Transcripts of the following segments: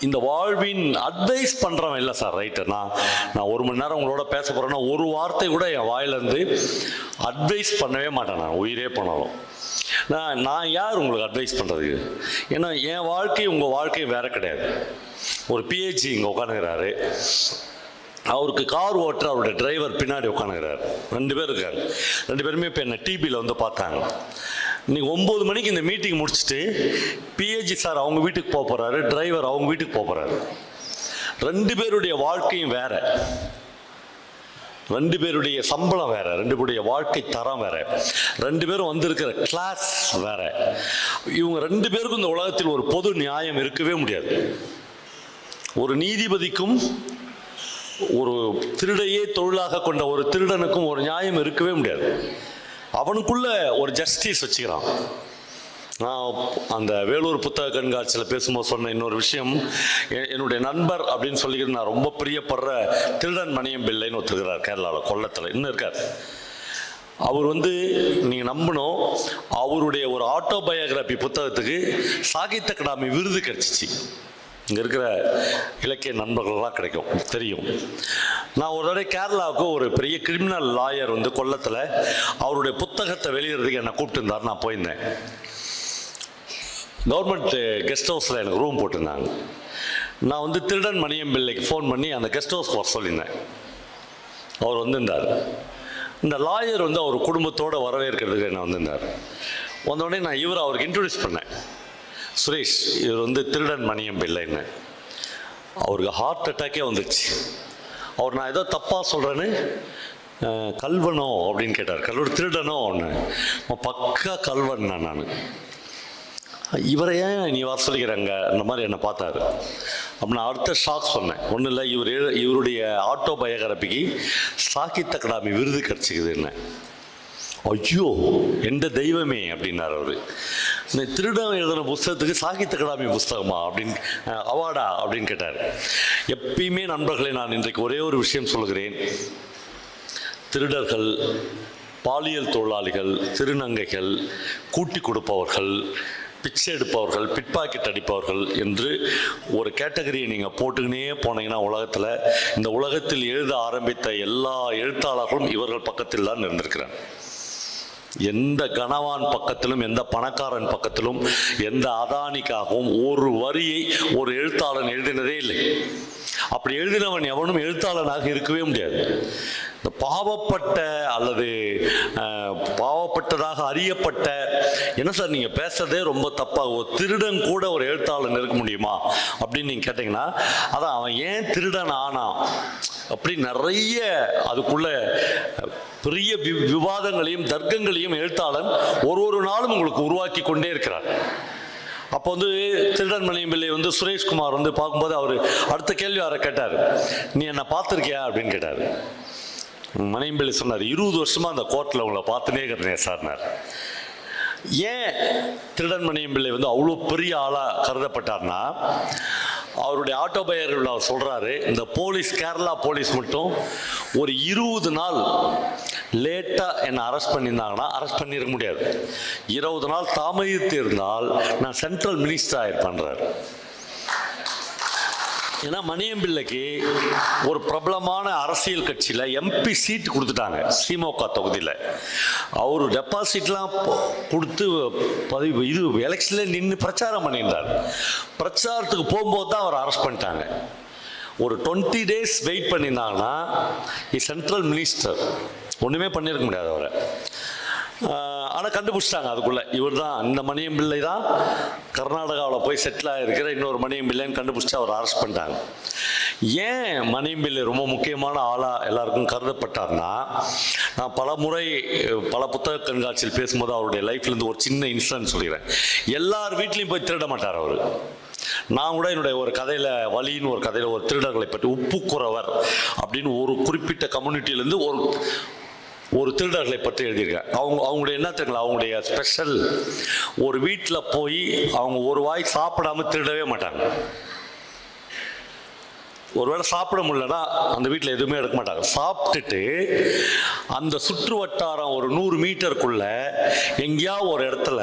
இந்த வாழ்வின் அட்வைஸ் பண்ணுறவன் இல்லை சார். ரைட்டு, நான் 1 மணி நேரம் உங்களோட பேச போகிறேன்னா ஒரு வார்த்தை கூட என் வாயிலேருந்து அட்வைஸ் பண்ணவே மாட்டேன். நான் உயிரே பண்ணாலும் நான் யார் உங்களுக்கு அட்வைஸ் பண்ணுறதுக்கு? ஏன்னா என் வாழ்க்கை உங்கள் வாழ்க்கை வேற கிடையாது. ஒரு பிஹெச்டி இங்கே உட்காந்துக்கிறாரு, அவருக்கு கார் ஓட்டுற அவருடைய டிரைவர் பின்னாடி உட்காந்துக்கிறார். 2 பேர் இருக்காரு. 2 பேருமே இப்போ என்ன டிபியில் வந்து பார்த்தாங்க. இன்னைக்கு 9 மணிக்கு இந்த மீட்டிங் முடிச்சுட்டு பிஹெச்டி சார் அவங்க வீட்டுக்கு போக போகிறாரு, டிரைவர் அவங்க வீட்டுக்கு போக போகிறாரு. 2 பேருடைய வாழ்க்கையும் வேற, 2 பேருடைய சம்பளம் வேற, 2 பேருடைய வாழ்க்கை தரம் வேற, 2 பேரும் வந்திருக்கிற கிளாஸ் வேற. இவங்க 2 பேருக்கும் இந்த உலகத்தில் ஒரு பொது நியாயம் இருக்கவே முடியாது. ஒரு நீதிபதிக்கும் ஒரு திருடையே தொழிலாக கொண்ட ஒரு திருடனுக்கும் ஒரு நியாயம் இருக்கவே முடியாது. அவனுக்குள்ள ஒரு ஜஸ்டிஸ் வச்சுக்கிறான். நான் அந்த வேலூர் புத்தக கண்காட்சியில் பேசும்போது சொன்ன இன்னொரு விஷயம், என்னுடைய நண்பர் அப்படின்னு சொல்லிக்கிட்டு நான் ரொம்ப பிரியப்படுற திருடன் மணியம் பிள்ளைன்னு ஒத்துக்கிறார், கேரளாவில் கொல்லத்தில் இன்னும் இருக்கார். அவர் வந்து நீங்கள் நம்பணும், அவருடைய ஒரு ஆட்டோபயோகிராபி புத்தகத்துக்கு சாகித்ய அகாடமி விருது கிடைச்சிச்சு. இங்கே இருக்கிற இலக்கிய நண்பர்கள்லாம் கிடைக்கும் தெரியும். நான் ஒரு தடவை கேரளாவுக்கு ஒரு பெரிய கிரிமினல் லாயர் வந்து கொல்லத்தில் அவருடைய புத்தகத்தை வெளியிடுறதுக்கு என்னை கூப்பிட்டுருந்தார். நான் போயிருந்தேன். கவர்மெண்ட் கெஸ்ட் ஹவுஸில் எனக்கு ரூம் போட்டிருந்தாங்க. நான் வந்து திருடன் மணியம் பிள்ளைக்கு ஃபோன் பண்ணி அந்த கெஸ்ட் ஹவுஸ்க்கு வர சொல்லியிருந்தேன். அவர் வந்திருந்தார். இந்த லாயர் வந்து அவர் குடும்பத்தோடு வரவேற்கிறதுக்கு என்ன வந்திருந்தார். வந்தோடனே நான் அவருக்கு இன்ட்ரடியூஸ் பண்ணேன். சுரேஷ், இவர் வந்து திருடன் மணியம் பிள்ளைன்னு. அவருக்கு ஹார்ட் அட்டாக்கே வந்துடுச்சு. அவர் நான் ஏதோ தப்பாக சொல்கிறேன்னு கல்வனோ அப்படின்னு கேட்டார். கல்வன் திருடனோ ஒன்று பக்கா கல்வன் நான். இவரை ஏன் நீ வர சொல்லிக்கிறாங்க அந்த மாதிரி என்னை பார்த்தாரு. அப்போ நான் அடுத்த ஷாக் சொன்னேன். ஒன்றும் இல்லை, இவருடைய ஆட்டோபயோகிராபிக்கு சாகித்ய அகாடமி விருது கிடச்சிக்குது என்ன. ஐயோ எந்த தெய்வமே அப்படின்னார் அவர். இந்த திருடன் எழுதின புஸ்தகத்துக்கு சாகித்ய அகாடமி புஸ்தகமா அப்படின்னு அவார்டா அப்படின்னு கேட்டார். எப்பயுமே நண்பர்களே, நான் இன்றைக்கு ஒரே ஒரு விஷயம் சொல்கிறேன். திருடர்கள், பாலியல் தொழிலாளிகள், திருநங்கைகள், கூட்டி கொடுப்பவர்கள், பிச்சை எடுப்பவர்கள், பிட்பாக்கெட் அடிப்பவர்கள் என்று ஒரு கேட்டகரியை நீங்கள் போட்டுக்கினே போனீங்கன்னா உலகத்தில், இந்த உலகத்தில் எழுத ஆரம்பித்த எல்லா எழுத்தாளர்களும் இவர்கள் பக்கத்தில் தான் இருந்திருக்கிறாங்க. எந்த கனவான் பக்கத்திலும், எந்த பணக்காரன் பக்கத்திலும், எந்த அதானிக்காகவும் ஒரு வரியை ஒரு எழுத்தாளன் எழுதினதே இல்லை. அப்படி எழுதினவன் எவனும் எழுத்தாளனாக இருக்கவே முடியாது. இந்த பாவப்பட்ட அல்லது பாவப்பட்டதாக அறியப்பட்ட, என்ன சார் நீங்கள் பேசுறதே ரொம்ப தப்பாக, ஒரு திருடன் கூட ஒரு எழுத்தாளன் இருக்க முடியுமா அப்படின்னு நீங்கள் கேட்டிங்கன்னா, அதான் அவன் ஏன் திருடன் ஆனான் அப்படி நிறைய அதுக்குள்ள பெரிய விவாதங்களையும் தர்க்கங்களையும் எழுத்தாளன் ஒரு நாளும் உங்களுக்கு உருவாக்கி கொண்டே இருக்கிறார். அப்போ வந்து திருடன் மணியம் பிள்ளை வந்து சுரேஷ்குமார் வந்து பார்க்கும்போது அவர் அடுத்த கேள்வி அவரை கேட்டார், நீ என்னை பார்த்துருக்கியா அப்படின்னு கேட்டார். மணியம் பிள்ளை சொன்னார், 20 வருஷமா அந்த கோர்ட்டில் உங்களை பார்த்துனே இருக்கிறேன் சார்னார். ஏன் திருடன் மணியம் பிள்ளை வந்து அவ்வளோ பெரிய ஆளாக கருதப்பட்டார்னா, அவருடைய ஆட்டோபயோகிராபியில் அவர் சொல்கிறாரு, இந்த போலீஸ், கேரளா போலீஸ் மட்டும் ஒரு 20 நாள் லேட்டாக என்னை அரெஸ்ட் பண்ணியிருந்தாங்கன்னா அரெஸ்ட் பண்ணியிருக்க முடியாது. 20 நாள் தாமதித்து இருந்தால் நான் சென்ட்ரல் மினிஸ்டர் ஆயிருப்பேன்றார். ஏன்னா மணியம் பிள்ளைக்கு ஒரு பிரபலமான அரசியல் கட்சியில் எம்பி சீட்டு கொடுத்துட்டாங்க, திமுக தொகுதியில். அவர் டெபாசிட்லாம் கொடுத்து இது எலெக்ஷனில் நின்று பிரச்சாரம் பண்ணியிருந்தார். பிரச்சாரத்துக்கு போகும்போது தான் அவர் அரெஸ்ட் பண்ணிட்டாங்க. ஒரு 20 days வெயிட் பண்ணியிருந்தாங்கன்னா சென்ட்ரல் மினிஸ்டர் ஒன்றுமே பண்ணியிருக்க முடியாது அவரை. ஆனால் கண்டுபிடிச்சிட்டாங்க அதுக்குள்ளே, இவர் தான், இந்த மணியம் பிள்ளை தான் கர்நாடகாவில் போய் செட்டில் ஆகிருக்கிற இன்னொரு மணியம் பிள்ளைன்னு கண்டுபிடிச்சி அவர் அரெஸ்ட் பண்ணிட்டாங்க. ஏன் மணியம் பிள்ளை ரொம்ப முக்கியமான ஆளாக எல்லாருக்கும் கருதப்பட்டார்னா, நான் பல முறை பல புத்தக கண்காட்சியில் பேசும்போது அவருடைய லைஃப்லேருந்து ஒரு சின்ன இன்சிடென்ட் சொல்லிடுறேன். எல்லார் வீட்லேயும் போய் திருட மாட்டார் அவர். நான் கூட என்னுடைய ஒரு கதையில், வலின்னு ஒரு கதையில், ஒரு திருடர்களை பற்றி, உப்புக்குறவர் அப்படின்னு ஒரு குறிப்பிட்ட கம்யூனிட்டியிலேருந்து ஒரு திருடர்களை பற்றி எழுதியிருக்கேன். அவங்களுடைய என்ன தெரியுங்களா, அவங்களுடைய ஸ்பெஷல், ஒரு வீட்டில் போய் அவங்க ஒரு வாய் சாப்பிடாம திருடவே மாட்டாங்க. ஒருவேளை சாப்பிட முடியலன்னா அந்த வீட்டில் எதுவுமே எடுக்க மாட்டாங்க. சாப்பிட்டுட்டு அந்த சுற்று வட்டாரம் ஒரு 100 மீட்டருக்குள்ள எங்கேயாவது ஒரு இடத்துல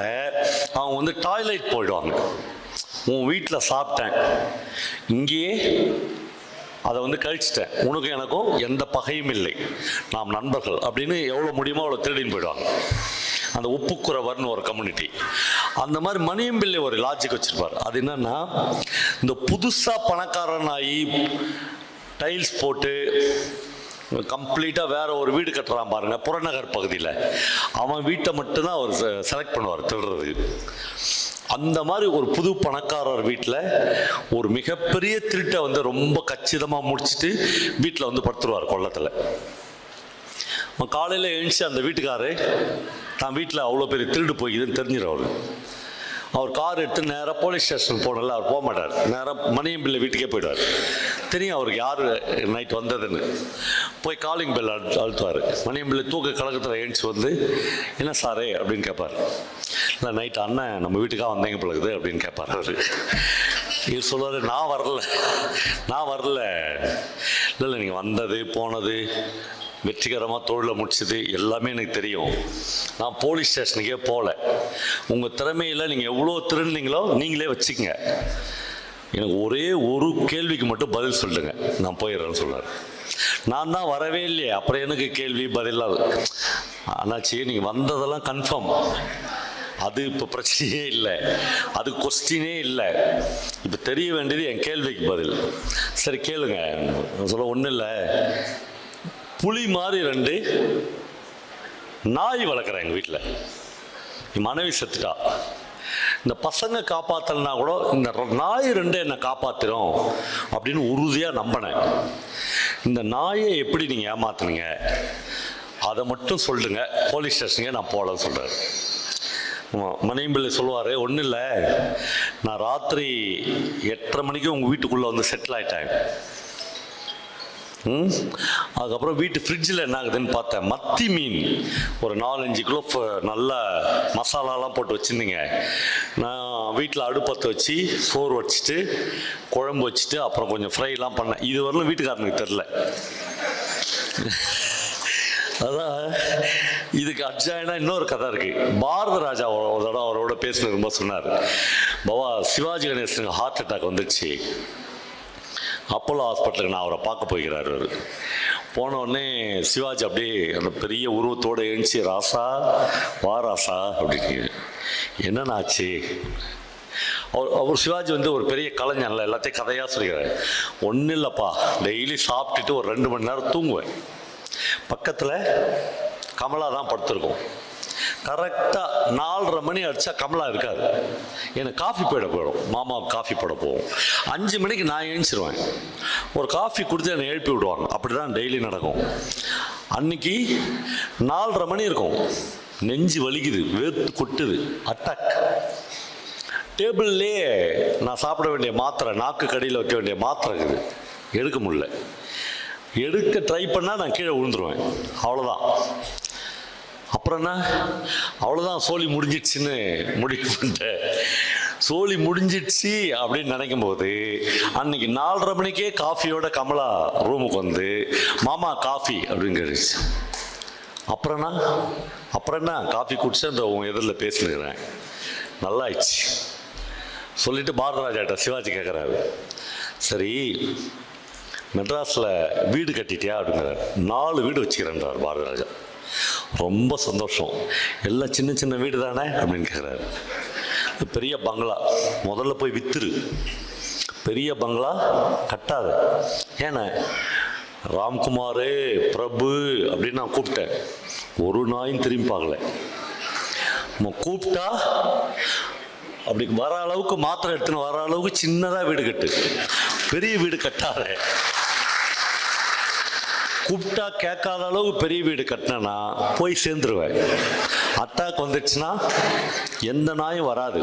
அவங்க வந்து டாய்லெட் போயிடுவாங்க. உன் வீட்டில் சாப்பிட்டேன், இங்கேயே அதை வந்து கழிச்சிட்டேன், உனக்கும் எனக்கும் எந்த பகையும் இல்லை, நாம் நண்பர்கள் அப்படின்னு எவ்வளோ முடியுமோ அவ்வளோ திருடின்னு போயிடுவாங்க. அந்த உப்புக்குறவர்னு ஒரு கம்யூனிட்டி. அந்த மாதிரி மணியம் பிள்ளை ஒரு லாஜிக் வச்சிருப்பார். அது என்னன்னா, இந்த புதுசாக பணக்காரன் ஆகி டைல்ஸ் போட்டு கம்ப்ளீட்டாக வேற ஒரு வீடு கட்டுறான் பாருங்க புறநகர் பகுதியில், அவன் வீட்டை மட்டும்தான் அவர் செலக்ட் பண்ணுவார் திருடுறதுக்கு. அந்த மாதிரி ஒரு புது பணக்காரர் வீட்டில் ஒரு மிகப்பெரிய திருட்டை வந்து ரொம்ப கச்சிதமாக முடிச்சுட்டு வீட்டில் வந்து படுத்துருவார் கொள்ளத்தில். காலையில் எழுந்துச்சு அந்த வீட்டுக்காரு தான் வீட்டில் அவ்வளோ பெரிய திருடு போய்க்குதுன்னு தெரிஞ்சிடும். அவர் கார் எடுத்து நேராக போலீஸ் ஸ்டேஷன் போனல, அவர் போக மாட்டார், நேராக மணியம் பிள்ளை வீட்டுக்கே போயிடுவார். தெரியும் அவருக்கு யார் நைட் வந்ததுன்னு. போய் காலிங் பெல் அழுத்துவார். மணியம் பிள்ளை தூக்க கழகத்தில் எழுந்துச்சு வந்து, என்ன சாரே அப்படின்னு கேட்பார். இல்லை நைட் அண்ணன் நம்ம வீட்டுக்காக வந்தேங்க பழகுது அப்படின்னு கேட்பார். அவர் இவர் சொல்லுவார், நான் வரல. இல்லை நீங்கள் வந்தது போனது வெற்றிகரமாக தொழிலை முடிச்சது எல்லாமே எனக்கு தெரியும். நான் போலீஸ் ஸ்டேஷனுக்கே போகல. உங்கள் திறமையில் நீங்கள் எவ்வளோ திருந்தீங்களோ நீங்களே வச்சுக்கங்க, எனக்கு ஒரே ஒரு கேள்விக்கு மட்டும் பதில் சொல்லுங்க, நான் போயிடுறேன்னு சொன்னார். நான் தான் வரவே இல்லையே, அப்புறம் எனக்கு கேள்வி பதிலாக. ஆனாச்சு நீங்கள் வந்ததெல்லாம் கன்ஃபார்ம், அது இப்போ பிரச்சனையே இல்லை, அது கொஸ்டினே இல்லை. இப்போ தெரிய வேண்டியது என் கேள்விக்கு பதில். சரி கேளுங்க. சொல்ல ஒன்றும் இல்லை, புலி மாதிரி 2 நாய் வளர்க்குறேன் எங்கள் வீட்டில். என் மனைவி செத்துட்டா, இந்த பசங்க காப்பாற்றலனா கூட இந்த நாய் 2 என்னை காப்பாற்றிடும் அப்படின்னு உறுதியாக நம்பினேன். இந்த நாயை எப்படி நீங்கள் ஏமாத்துனீங்க அதை மட்டும் சொல்லுங்க, போலீஸ் ஸ்டேஷனுக்கே நான் போகலன்னு சொல்கிறார். மணியம்பிள்ளை சொல்லுவார், ஒன்றும் இல்லை, நான் ராத்திரி 8:30 மணிக்கு உங்கள் வீட்டுக்குள்ளே வந்து செட்டில் ஆகிட்டேன். அதுக்கப்புறம் வீட்டு ஃப்ரிட்ஜில் என்ன ஆகுதுன்னு பார்த்தேன், மத்தி மீன் ஒரு 4-5 கிலோ நல்ல மசாலாலாம் போட்டு வச்சுருந்தீங்க. நான் வீட்டில் அடுப்பத்தை வச்சு சோறு வச்சுட்டு குழம்பு வச்சுட்டு அப்புறம் கொஞ்சம் ஃப்ரைலாம் பண்ணேன். இது வரலும் வீட்டுக்காரனுக்கு தெரில. அதான் இதுக்கு அட்ஜாயினா இன்னொரு கதை இருக்குது. பாரத ராஜா ஒரு தடவை அவரோட பேசினது ரொம்ப சொன்னார். பாபா சிவாஜி கணேசனுக்கு ஹார்ட் அட்டாக் வந்துடுச்சு, அப்போலோ ஹாஸ்பிட்டலுக்கு நான் அவரை பார்க்க போய்கிறார். அவர் போனோடனே சிவாஜி அப்படியே அந்த பெரிய உருவத்தோடு எழுந்துச்சி, ராசா வா ராசா அப்படின்னு. என்னன்னாச்சு? அவர் சிவாஜி வந்து ஒரு பெரிய கலைஞர்ல, எல்லாத்தையும் கதையாக சொல்லிக்கிறார். ஒன்றும் இல்லைப்பா, டெய்லி சாப்பிட்டுட்டு ஒரு 2 மணி நேரம் தூங்குவேன். பக்கத்தில் கமலா தான் படுத்திருக்கோம். கரெக்டாக 4:30 மணி அடித்தா கமலா இருக்காது. எனக்கு காஃபி போயிடும், மாமாவுக்கு காஃபி போட போவோம். 5 மணிக்கு நான் எழுந்திருவேன், ஒரு காஃபி கொடுத்து என்னை எழுப்பி விடுவாங்க. அப்படி தான் டெய்லி நடக்கும். அன்னைக்கு 4:30 மணி இருக்கும், நெஞ்சு வலிக்குது, வேர்த்து கொட்டுது, அட்டாக். டேபிள்லேயே நான் சாப்பிட வேண்டிய மாத்திரை, நாக்கு கடியில் வைக்க வேண்டிய மாத்திரை இருக்குது, எடுக்க முடியல. எடுக்க ட்ரை பண்ணால் நான் கீழே விழுந்துருவேன், அவ்வளோதான். அப்புறம் என்ன, அவ்வளோதான் சோலி முடிஞ்சிடுச்சுன்னு முடிவு பண்ணிட்டேன். சோலி முடிஞ்சிடுச்சு அப்படின்னு நினைக்கும் போது அன்னைக்கு 4:30 மணிக்கே காஃபியோட கமலா ரூமுக்கு வந்து மாமா காஃபி அப்படின்னு கேட்டுச்சு. அப்புறம் என்ன காஃபி குடிச்சு அந்த உன் எதிரில் பேசினுக்கிறேன், நல்லா ஆயிடுச்சு சொல்லிட்டு பாரதராஜாட்ட சிவாஜி கேட்குறாரு, சரி மெட்ராஸில் வீடு கட்டிட்டியா அப்படிங்கிறார். 4 வீடு வச்சுக்கிறேன்றார் பாரதராஜா. ரொம்ப சந்தோஷம். எல்லாம் சின்ன சின்ன வீடு தானே அப்படின்னு கேட்குறாரு. பெரிய பங்களா முதல்ல போய் வித்துரு, பெரிய பங்களா கட்டாத. ஏன்னா ராம்குமார் பிரபு அப்படின்னு நான் கூப்பிட்டேன், ஒரு நாயும் திரும்பி பார்க்கல. நம்ம கூப்பிட்டா அப்படி வர அளவுக்கு மாத்திரை எடுத்துன்னு வர அளவுக்கு சின்னதாக வீடு கட்டு, பெரிய வீடு கட்டாத. கூப்பிட்டா கேட்காத அளவு பெரிய வீடு கட்டினா போய் சேர்ந்துருவேன். அட்டாக் வந்துடுச்சுன்னா எந்த நாயும் வராது.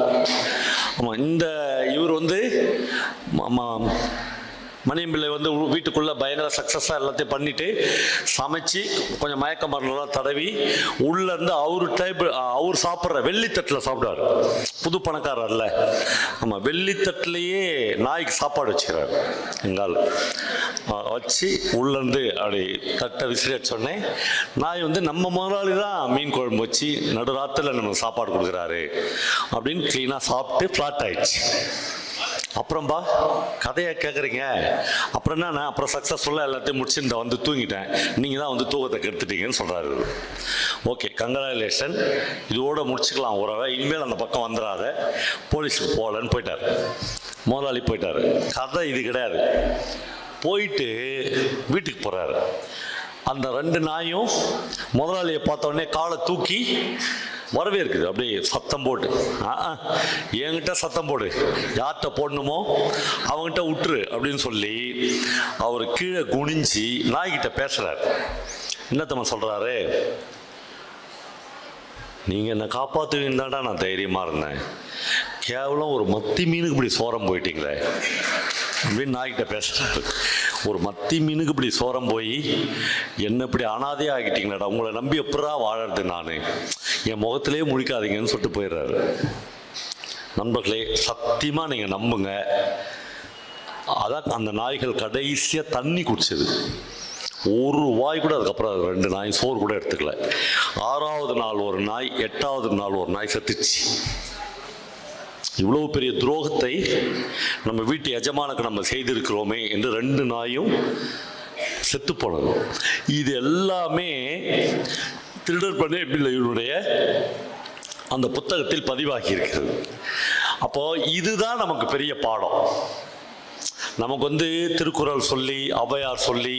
ஆமாம், இந்த இவர் வந்து மணியம்பிள்ளை வந்து வீட்டுக்குள்ளே பயங்கர சக்ஸஸாக எல்லாத்தையும் பண்ணிவிட்டு சமைச்சு கொஞ்சம் மயக்க மருந்தெல்லாம் தடவி உள்ளேருந்து அவர் சாப்பிட்ற வெள்ளித்தட்டில் சாப்பிடுவார். புது பணக்காரர்ல, ஆமாம், வெள்ளித்தட்டிலேயே நாய்க்கு சாப்பாடு வச்சுக்கிறார். எங்கால் வச்சு உள்ளேருந்து அப்படி தட்டை விசிறிய சொன்னேன். நாய் வந்து நம்ம முதலாளி தான் மீன் குழம்பு வச்சு நடுராத்தில் நமக்கு சாப்பாடு கொடுக்குறாரு அப்படின்னு க்ளீனாக சாப்பிட்டு ஃப்ளாட் ஆயிடுச்சு. அப்புறம்பா கதையை கேட்குறீங்க, அப்புறம் என்னண்ணா, அப்புறம் சக்ஸஸ்ஃபுல்லாக எல்லாத்தையும் முடிச்சு இந்த வந்து தூங்கிட்டேன், நீங்கள் தான் வந்து தூக்கத்தை கெடுத்துட்டீங்கன்னு சொல்கிறாரு. ஓகே, கங்க்ராச்சுலேஷன், இதோட முடிச்சுக்கலாம் உறவை, இனிமேல் அந்த பக்கம் வந்துடாத, போலீஸுக்கு போகலன்னு போயிட்டார். முதலாளி போயிட்டார். கதை இது கிடையாது. போயிட்டு வீட்டுக்கு போகிறாரு. அந்த 2 நாயும் முதலாளியை பார்த்தோடனே காலை தூக்கி வரவேற்குது, அப்படியே சத்தம் போட்டு. என்கிட்ட சத்தம் போடு, யார்கிட்ட போடணுமோ அவங்ககிட்ட விட்டுரு அப்படின்னு சொல்லி அவர் கீழே குனிஞ்சி நாய்கிட்ட பேசுறாரு. என்னத்தம்மா சொல்றாரு, நீங்கள் என்னை காப்பாற்றுவீங்கன்னு தான்டா நான் தைரியமாக இருந்தேன், கேவலம் ஒரு மத்தி மீனுக்கு இப்படி சோரம் போயிட்டீங்களே அப்படின்னு நாய்கிட்ட பேசுறாரு. ஒரு மத்தி மீனுக்கு இப்படி சோரம் போய் என்ன இப்படி அனாதையாக ஆகிட்டீங்களாடா, உங்களை நம்பி எப்படா வாழறது, நான் என் முகத்திலே முழிக்காதீங்கன்னு சொல்லிட்டு போயிடுறாரு. நண்பர்களே, சத்தியமாக நீங்கள் நம்புங்க, அதான் அந்த நாய்கள் கடைசியாக தண்ணி குடிச்சது. ஒரு வாய் கூட அதுக்கப்புறம் 2 நாய் சோறு கூட எடுத்துக்கல. 6வது நாள் ஒரு நாய், 8வது நாள் ஒரு நாய் செத்துச்சு. இவ்வளவு பெரிய துரோகத்தை நம்ம வீட்டு எஜமானுக்கு நம்ம செய்திருக்கிறோமே என்று 2 நாயும் செத்து போனது. இது எல்லாமே திருடர் பண்ண பிள்ளைகளுடைய அந்த புத்தகத்தில் பதிவாகி இருக்கிறது. அப்போ இதுதான் நமக்கு பெரிய பாடம். நமக்கு வந்து திருக்குறள் சொல்லி, ஔவையார் சொல்லி,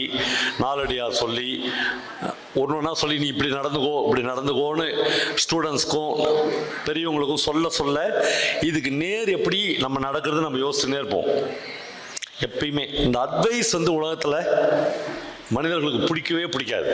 நாலடியார் சொல்லி, ஒன்றுனா சொல்லி நீ இப்படி நடந்துக்கோ இப்படி நடந்துக்கோன்னு ஸ்டூடெண்ட்ஸ்க்கும் பெரியவங்களுக்கும் சொல்ல சொல்ல இதுக்கு நேர் எப்படி நம்ம நடக்கிறது நம்ம யோசிச்சுன்னே இருப்போம். எப்பயுமே இந்த அட்வைஸ் வந்து உலகத்தில் மனிதர்களுக்கு பிடிக்கவே பிடிக்காது.